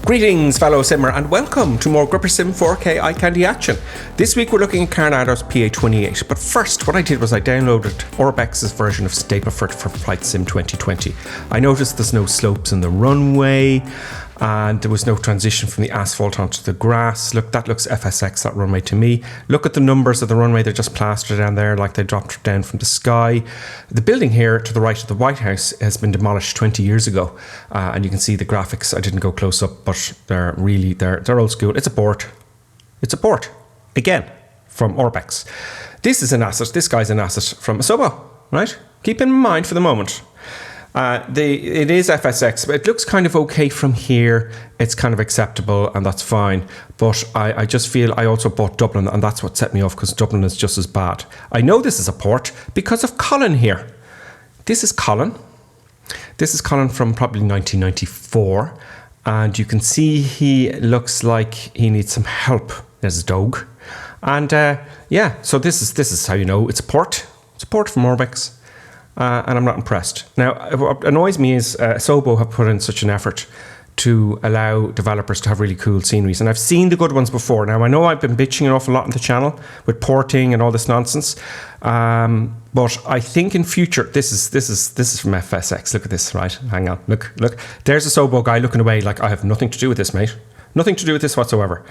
Greetings fellow simmer and welcome to more Gripper Sim 4K eye candy action. This week we're looking at Carenado's PA-28, but first what I did was I downloaded Orbex's version of Stableford for Flight Sim 2020. I noticed there's no slopes in the runway and there was no transition from the asphalt onto the grass. Look, that looks FSX, that runway to me. Look at the numbers of the runway, they're just plastered down there like they dropped it down from the sky. The building here to the right of the White House has been demolished 20 years ago. And you can see the graphics, I didn't go close up, but they're really, they're old school. It's a port. It's a port. Again, from Orbex. This is an asset, this guy's an asset from Asobo, right? Keep in mind for the moment. It is FSX, but it looks kind of okay from here. It's kind of acceptable and that's fine. But I just feel I also bought Dublin and that's what set me off because Dublin is just as bad. I know this is a port because of Colin here. This is Colin. This is Colin from probably 1994. And you can see he looks like he needs some help. There's a dog. And yeah, so this is how you know it's a port. It's a port from Orbex. And I'm not impressed. Now, what annoys me is Asobo have put in such an effort to allow developers to have really cool sceneries. And I've seen the good ones before. Now, I know I've been bitching an awful lot on the channel with porting and all this nonsense. But I think in future, this is from FSX. Look at this, right? Hang on, look. There's a Asobo guy looking away like I have nothing to do with this, mate. Nothing to do with this whatsoever.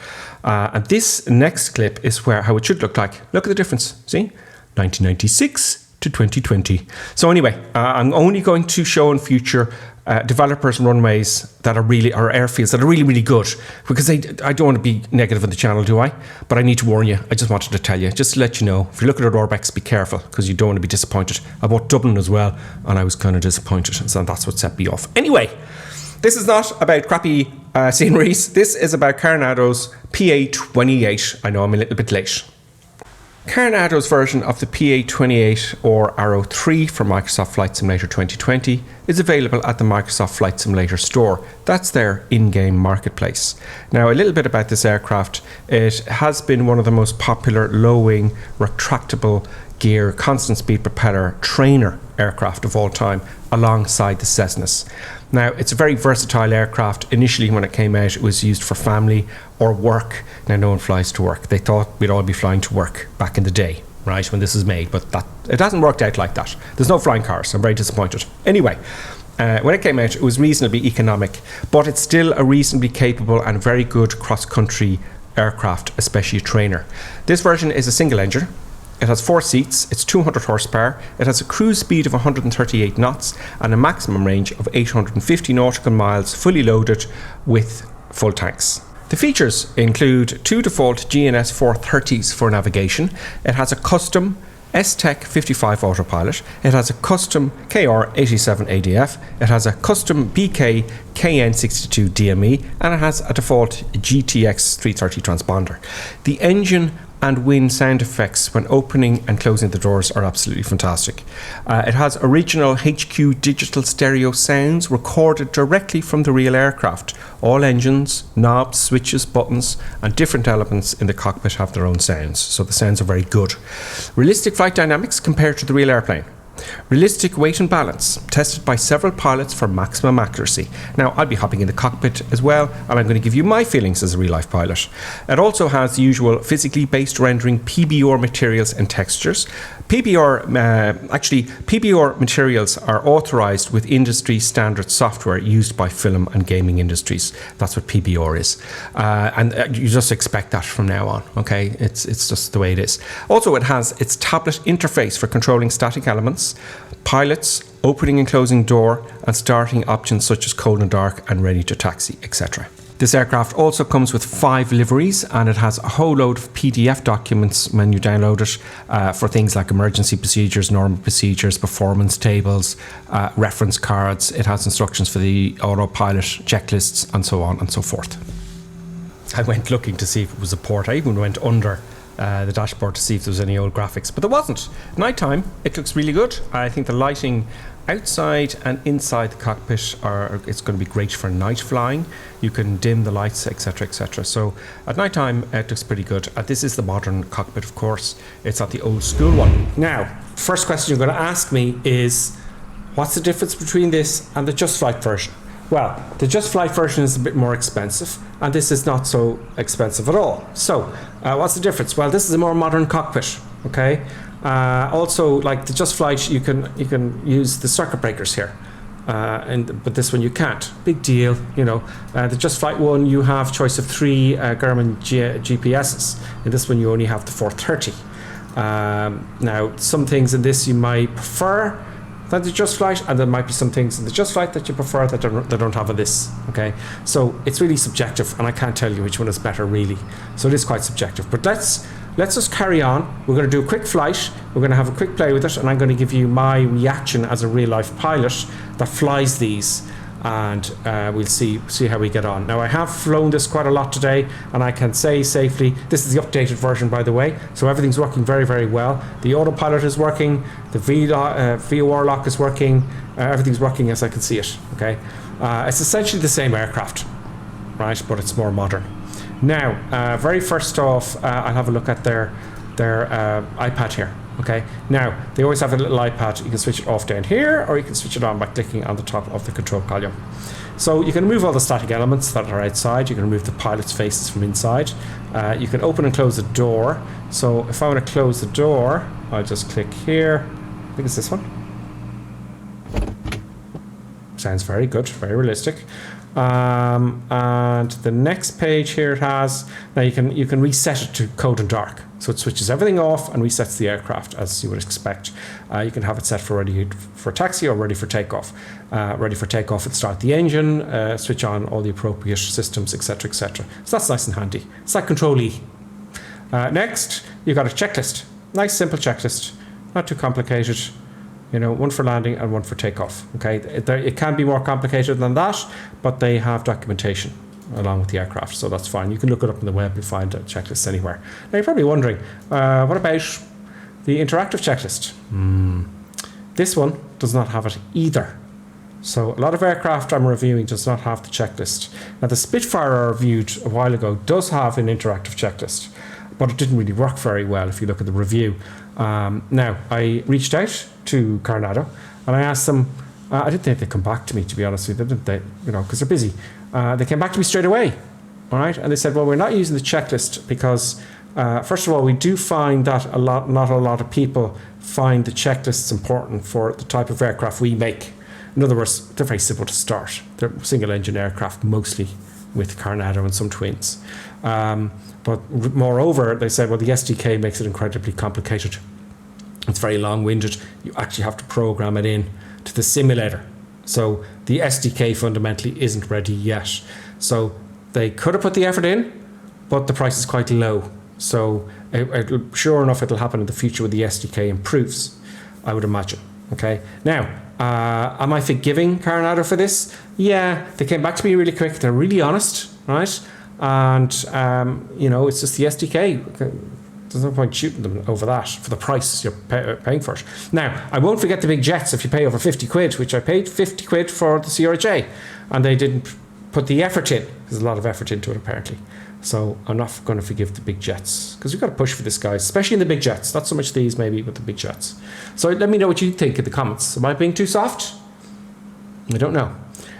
And this next clip is how it should look like. Look at the difference, see? 1996. To 2020. So anyway, I'm only going to show in future developers runways that are really, or airfields that are really, really good, because I don't want to be negative on the channel, do I? But I need to warn you. I just wanted to tell you, just to let you know, if you're looking at Orbex, be careful, because you don't want to be disappointed. I bought Dublin as well, and I was kind of disappointed, so that's what set me off. Anyway, this is not about crappy sceneries. This is about Carenado's PA-28. I know I'm a little bit late. Carenado's version of the PA-28R Arrow III for Microsoft Flight Simulator 2020 is available at the Microsoft Flight Simulator store. That's their in-game marketplace. Now, a little bit about this aircraft. It has been one of the most popular low-wing, retractable gear, constant speed propeller trainer aircraft of all time, alongside the Cessnas. Now, it's a very versatile aircraft. Initially, when it came out, it was used for family or work. Now, no one flies to work. They thought we'd all be flying to work back in the day, right, when this is made, but it hasn't worked out like that. There's no flying cars. I'm very disappointed. Anyway, when it came out, it was reasonably economic, but it's still a reasonably capable and very good cross-country aircraft, especially a trainer. This version is a single engine. It has 4 seats, it's 200 horsepower, it has a cruise speed of 138 knots and a maximum range of 850 nautical miles, fully loaded with full tanks. The features include 2 default GNS 430s for navigation. It has a custom Saitek 55 autopilot. It has a custom KR87 ADF. It has a custom BK KN62 DME, and it has a default GTX 330 transponder. The engine and wind sound effects when opening and closing the doors are absolutely fantastic. It has original HQ digital stereo sounds recorded directly from the real aircraft. All engines, knobs, switches, buttons, and different elements in the cockpit have their own sounds, so the sounds are very good. Realistic flight dynamics compared to the real airplane. Realistic weight and balance, tested by several pilots for maximum accuracy. Now, I'll be hopping in the cockpit as well, and I'm going to give you my feelings as a real-life pilot. It also has the usual physically based rendering PBR materials and textures. PBR materials are authorized with industry standard software used by film and gaming industries. That's what PBR is. And you just expect that from now on, okay? It's just the way it is. Also, it has its tablet interface for controlling static elements, pilots, opening and closing door, and starting options such as cold and dark and ready to taxi, etc. This aircraft also comes with 5 liveries, and it has a whole load of PDF documents when you download it for things like emergency procedures, normal procedures, performance tables, reference cards. It has instructions for the autopilot, checklists, and so on and so forth. I went looking to see if it was a port. I even went under the dashboard to see if there was any old graphics, but there wasn't. Nighttime, it looks really good. I think the lighting outside and inside the cockpit it's going to be great for night flying. You can dim the lights, etc, etc. So at night time it looks pretty good. This is the modern cockpit, of course. It's not the old school one. Now, first question you're going to ask me is, what's the difference between this and the Just Flight version? Well, the Just Flight version is a bit more expensive, and this is not so expensive at all. So, what's the difference? Well, this is a more modern cockpit, okay? Also, like the Just Flight, you can use the circuit breakers here, but this one you can't. Big deal, you know. The Just Flight one, you have choice of 3 Garmin GPSs. In this one, you only have the 430. Now, some things in this you might prefer than the Just Flight, and there might be some things in the Just Flight that you prefer that don't have this, okay? So it's really subjective, and I can't tell you which one is better, really. So it is quite subjective. But let's just carry on. We're going to do a quick flight. We're going to have a quick play with it, and I'm going to give you my reaction as a real-life pilot that flies these, and we'll see how we get on. Now, I have flown this quite a lot today, and I can say safely, this is the updated version, by the way, so everything's working very, very well. The autopilot is working, the VOR lock is working, everything's working as I can see it, okay? It's essentially the same aircraft, right, but it's more modern. Now, very first off, I'll have a look at their iPad here. Okay, now they always have a little iPad. You can switch it off down here, or you can switch it on by clicking on the top of the control column. So you can remove all the static elements that are outside. You can remove the pilot's faces from inside. You can open and close the door. So if I want to close the door, I'll just click here. I think it's this one. Sounds very good, very realistic. And the next page here it has, now you can reset it to code and dark, so it switches everything off and resets the aircraft as you would expect. You can have it set for ready for taxi or ready for takeoff. Ready for takeoff, it start the engine, switch on all the appropriate systems, etc, etc. So that's nice and handy. It's like Control E. Next, you've got a checklist. Nice simple checklist, not too complicated. You know, one for landing and one for takeoff. Okay, it can be more complicated than that, but they have documentation along with the aircraft, so that's fine. You can look it up on the web and find a checklist anywhere. Now you're probably wondering, what about the interactive checklist? This one does not have it either. So a lot of aircraft I'm reviewing does not have the checklist. Now the Spitfire I reviewed a while ago does have an interactive checklist, but it didn't really work very well if you look at the review. Now, I reached out to Carenado and I asked them, I didn't think they'd come back to me, to be honest with you, didn't they? You know, because they're busy. They came back to me straight away, all right? And they said, well, we're not using the checklist because, first of all, we do find that not a lot of people find the checklists important for the type of aircraft we make. In other words, they're very simple to start. They're single-engine aircraft, mostly with Carenado and some twins. But moreover, they said, well, the SDK makes it incredibly complicated. It's very long-winded. You actually have to program it in to the simulator. So the SDK fundamentally isn't ready yet. So they could have put the effort in, but the price is quite low. So sure enough, it'll happen in the future when the SDK improves, I would imagine. Okay. Now, am I forgiving Carenado for this? Yeah, they came back to me really quick. They're really honest, right? And, you know, it's just the SDK. There's no point shooting them over that for the price you're paying for it. Now, I won't forget the big jets if you pay over 50 quid, which I paid 50 quid for the CRJ. And they didn't put the effort in. There's a lot of effort into it, apparently. So I'm not going to forgive the big jets, because we've got to push for this, guys, especially in the big jets. Not so much these, maybe, but the big jets. So let me know what you think in the comments. Am I being too soft? I don't know.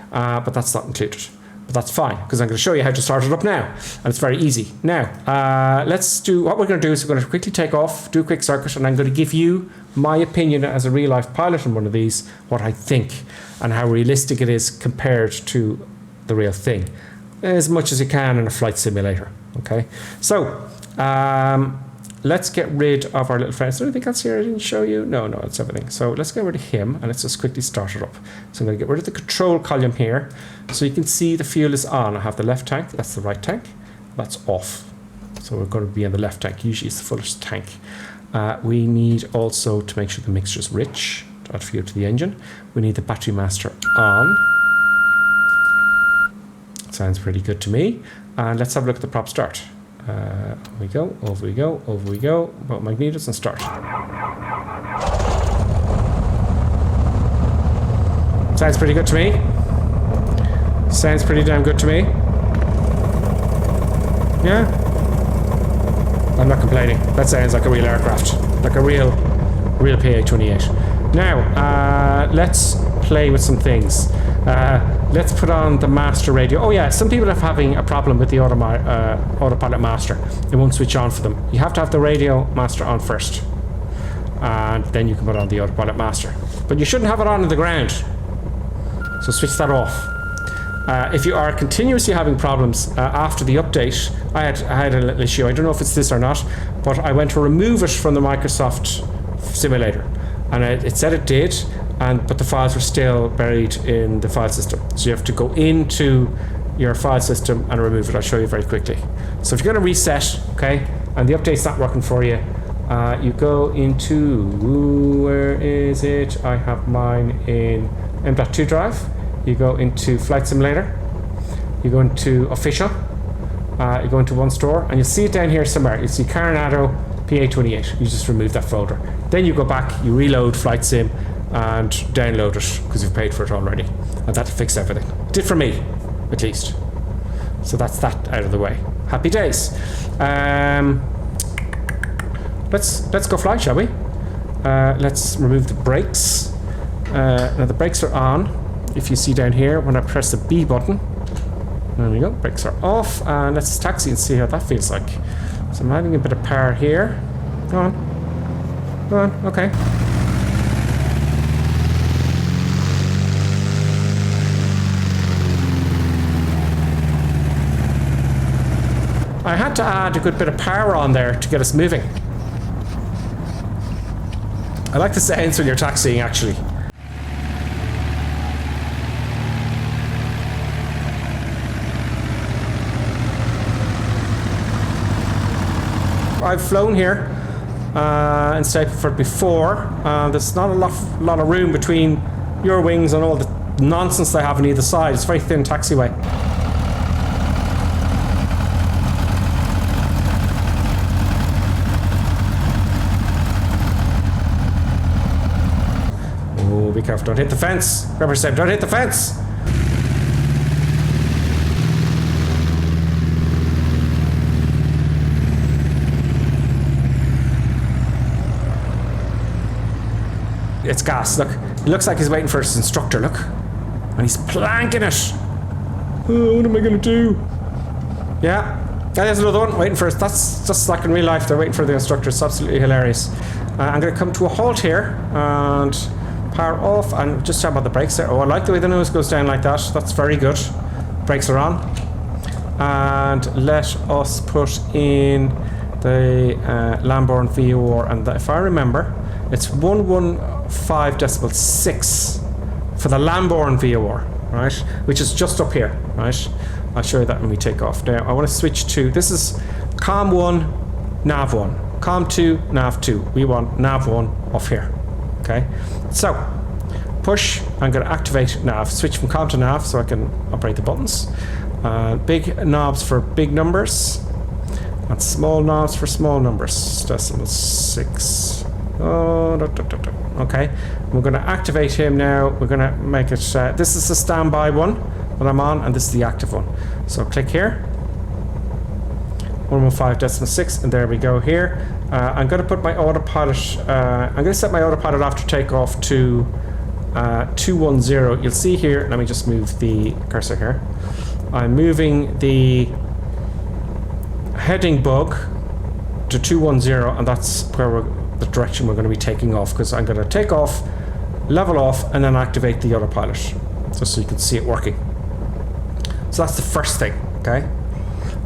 But that's not included. But that's fine, because I'm going to show you how to start it up now. And it's very easy. Now, let's do, what we're going to do is we're going to quickly take off, do a quick circuit, and I'm going to give you my opinion as a real-life pilot on one of these, what I think, and how realistic it is compared to the real thing. As much as you can in a flight simulator, okay? So, let's get rid of our little friend. Is there anything else here I didn't show you? No, it's everything. So let's get rid of him, and let's just quickly start it up. So I'm going to get rid of the control column here, so you can see the fuel is on. I have the left tank, that's the right tank, that's off. So we're going to be in the left tank. Usually it's the fullest tank. We need also to make sure the mixture is rich, to add fuel to the engine. We need the battery master on. Sounds pretty good to me. And let's have a look at the prop start. Over we go, over we go, over we go. About magnetos and start. Sounds pretty good to me. Sounds pretty damn good to me. Yeah? I'm not complaining. That sounds like a real aircraft. Like a real PA-28. Now, let's play with some things. Let's put on the master radio. Oh yeah, some people are having a problem with the autopilot master. It won't switch on for them. You have to have the radio master on first, and then you can put on the autopilot master. But you shouldn't have it on the ground, so switch that off. If you are continuously having problems after the update, I had a little issue. I don't know if it's this or not, but I went to remove it from the Microsoft simulator, and it said it did, but the files were still buried in the file system. So you have to go into your file system and remove it. I'll show you very quickly. So if you're going to reset, okay, and the update's not working for you, you go into, where is it? I have mine in M.2 drive. You go into Flight Simulator, you go into Official, you go into One Store, and you'll see it down here somewhere. You see Carenado PA-28. You just remove that folder. Then you go back, you reload Flight Sim, and download it, because you've paid for it already. And that'll fix everything. It did for me, at least. So that's that out of the way. Happy days. Let's go fly, shall we? Let's remove the brakes. Now the brakes are on. If you see down here, when I press the B button, there we go, brakes are off, and let's taxi and see how that feels like. So I'm adding a bit of power here. Go on, okay. I had to add a good bit of power on there to get us moving. I like the sounds when you're taxiing, actually. I've flown here in Stapleford before. There's not a lot of room between your wings and all the nonsense they have on either side. It's a very thin taxiway. Oh, be careful, don't hit the fence. Remember, Seb, don't hit the fence. It's gas, look. It looks like he's waiting for his instructor, look. And he's planking it. Oh, what am I going to do? Yeah. There's another one waiting for us. That's just like in real life. They're waiting for the instructor. It's absolutely hilarious. I'm going to come to a halt here and power off and just jump on the brakes there. Oh, I like the way the nose goes down like that. That's very good. Brakes are on. And let us put in the Lamborn VOR. And if I remember, it's 115.6 for the Lamborn VOR, right? Which is just up here, right? I'll show you that when we take off. Now, I want to switch to, this is COM 1, NAV 1. COM 2, NAV 2. We want NAV 1 off here, okay? So, push, I'm going to activate NAV. Switch from COM to NAV so I can operate the buttons. Big knobs for big numbers, and small knobs for small numbers. Decimal 6. Oh, okay. We're going to activate him now. We're going to make it. This is the standby one that I'm on, and this is the active one. So click here. 115.6, and there we go here. I'm going to put my autopilot. I'm going to set my autopilot after takeoff to 210. You'll see here. Let me just move the cursor here. I'm moving the heading bug to 210, and that's where the direction we're going to be taking off, because I'm going to take off, level off, and then activate the autopilot, just so you can see it working. So that's the first thing, okay?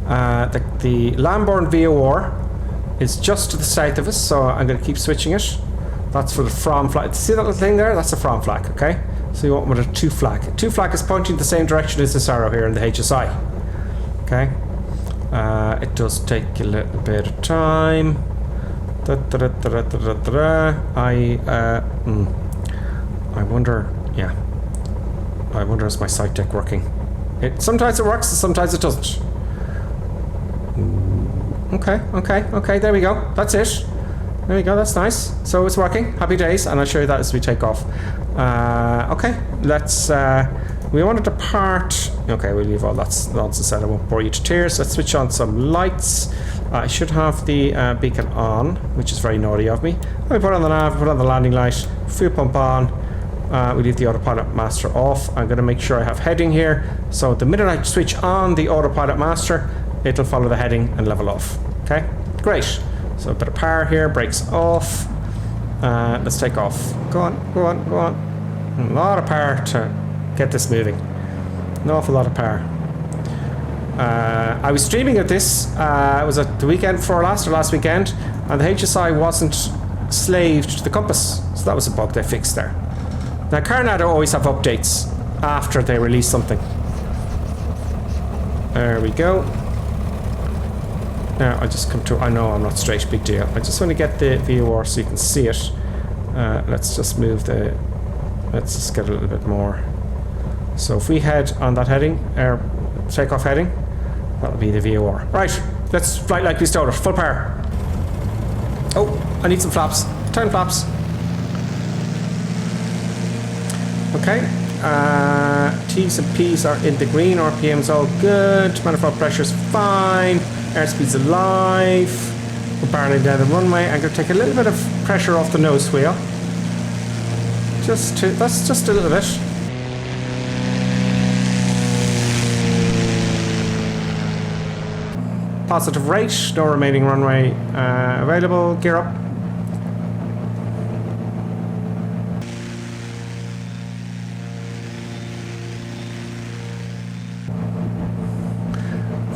The Lamborn VOR is just to the south of us, so I'm going to keep switching it. That's for the from flag. See that little thing there? That's a from flag, okay? So you want with a to flag. To flag is pointing the same direction as this arrow here in the HSI, okay? It does take a little bit of time. I wonder, yeah. I wonder, is my Saitek working? Sometimes it works, and sometimes it doesn't. Okay, there we go. That's it. There we go, that's nice. So it's working. Happy days, and I'll show you that as we take off. Okay, let's, we wanted to part. Okay, we'll leave all that nonsense out. I won't bore you to tears. Let's switch on some lights. I should have the beacon on, which is very naughty of me. Let me put on the nav, put on the landing light, fuel pump on, we leave the autopilot master off. I'm going to make sure I have heading here. So the minute I switch on the autopilot master, it'll follow the heading and level off. Okay, great. So a bit of power here, brakes off. Let's take off. Go on, go on, go on. A lot of power to get this moving. An awful lot of power. I was streaming at this, it was at the weekend before last, or last weekend, and the HSI wasn't slaved to the compass. So that was a bug they fixed there. Now Carenado always have updates after they release something. There we go. Now I just come to, I know I'm not straight, big deal. I just want to get the VOR so you can see it. Let's just move the, let's just get a little bit more. So if we head on that heading, takeoff heading, that'll be the VOR. Right, let's fly like we started, full power. Oh, I need some flaps, 10 flaps. Okay, T's and P's are in the green, RPM's all good, manifold pressure's fine, airspeed's alive. We're barreling down the runway. I'm going to take a little bit of pressure off the nose wheel. That's just a little bit. Positive rate, no remaining runway available. Gear up.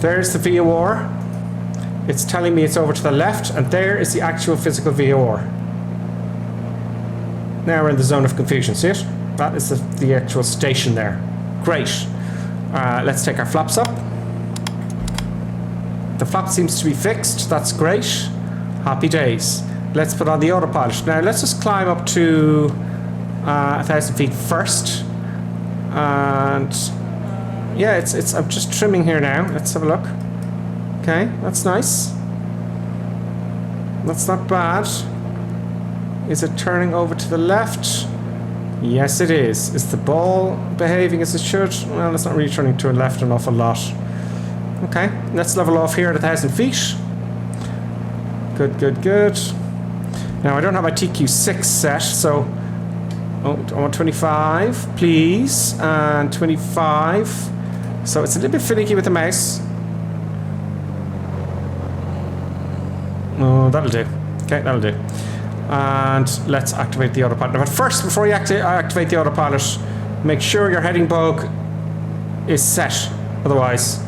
There's the VOR. It's telling me it's over to the left, and there is the actual physical VOR. Now we're in the zone of confusion, see it? That is the actual station there. Great. Let's take our flaps up. The flap seems to be fixed, that's great. Happy days. Let's put on the autopilot. Now let's just climb up to 1,000 feet first. And yeah, I'm just trimming here now. Let's have a look. Okay, that's nice. That's not bad. Is it turning over to the left? Yes, it is. Is the ball behaving as it should? Well, it's not really turning to the left an awful lot. Okay, let's level off here at 1,000 feet. Good, good, good. Now, I don't have my TQ6 set, so... Oh, I want 25, please. And 25. So it's a little bit finicky with the mouse. Oh, that'll do. Okay, that'll do. And let's activate the autopilot. But first, before you activate the autopilot, make sure your heading bug is set. Otherwise,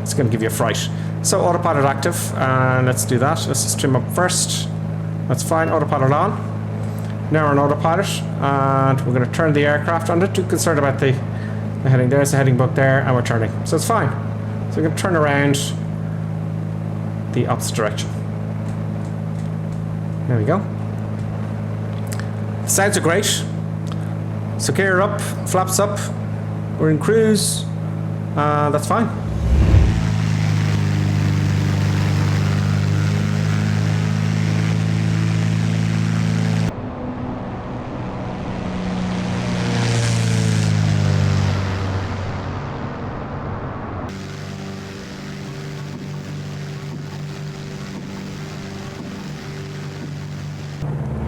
it's going to give you a fright. So autopilot active, and let's do that. Let's just trim up first. That's fine. Autopilot on. Now we're on autopilot, and we're going to turn the aircraft. I'm not too concerned about the heading. There's the heading bug there, and we're turning. So it's fine. So we're going to turn around the opposite direction. There we go. Sounds are great. So gear up, flaps up. We're in cruise. That's fine.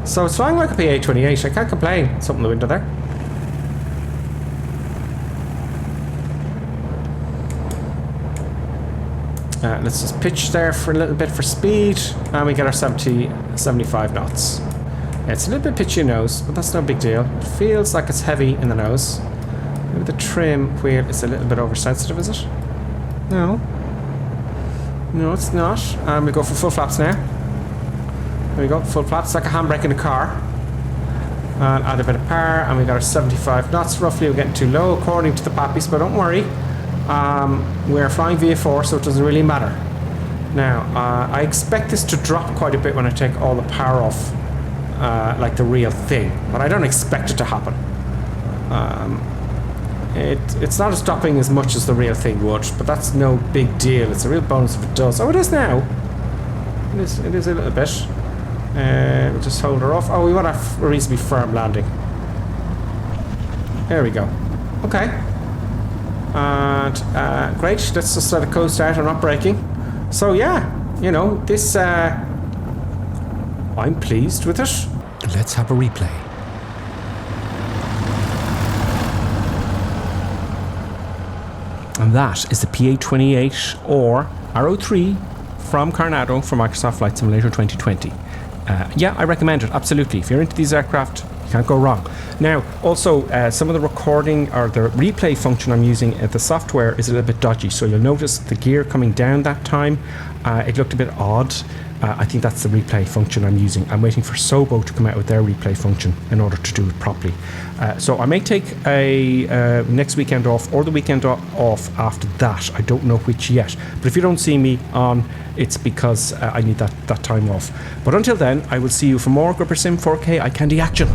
So it's flying like a PA-28. I can't complain. Something in the window there. Let's just pitch there for a little bit for speed, and we get our 75 knots. Yeah, it's a little bit pitchy nose, but that's no big deal. It feels like it's heavy in the nose. Maybe the trim wheel is a little bit oversensitive, is it? No. No, it's not. And we go for full flaps now. There we go, full flaps, like a handbrake in a car. And add a bit of power, and we got our 75 knots roughly. We're getting too low according to the pappies, but don't worry. We're flying VA4, so it doesn't really matter. Now, I expect this to drop quite a bit when I take all the power off, like the real thing, but I don't expect it to happen. It's not dropping as much as the real thing would, but that's no big deal. It's a real bonus if it does. Oh, it is now. It is a little bit. We'll just hold her off. Oh, we want a reasonably firm landing. There we go. Okay. And great. Let's just let it coast out. I'm not braking. So yeah, you know, this I'm pleased with it. Let's have a replay. And that is the PA-28R Arrow III from Carenado for Microsoft Flight Simulator 2020. Yeah, I recommend it, absolutely. If you're into these aircraft, you can't go wrong. Now, also, some of the recording or the replay function I'm using, the software is a little bit dodgy. So you'll notice the gear coming down that time, it looked a bit odd. I think that's the replay function I'm using. I'm waiting for Sobo to come out with their replay function in order to do it properly. So I may take a next weekend off or the weekend off after that. I don't know which yet. But if you don't see me on, it's because I need that time off. But until then, I will see you for more Gripper Sim 4K Eye Candy action.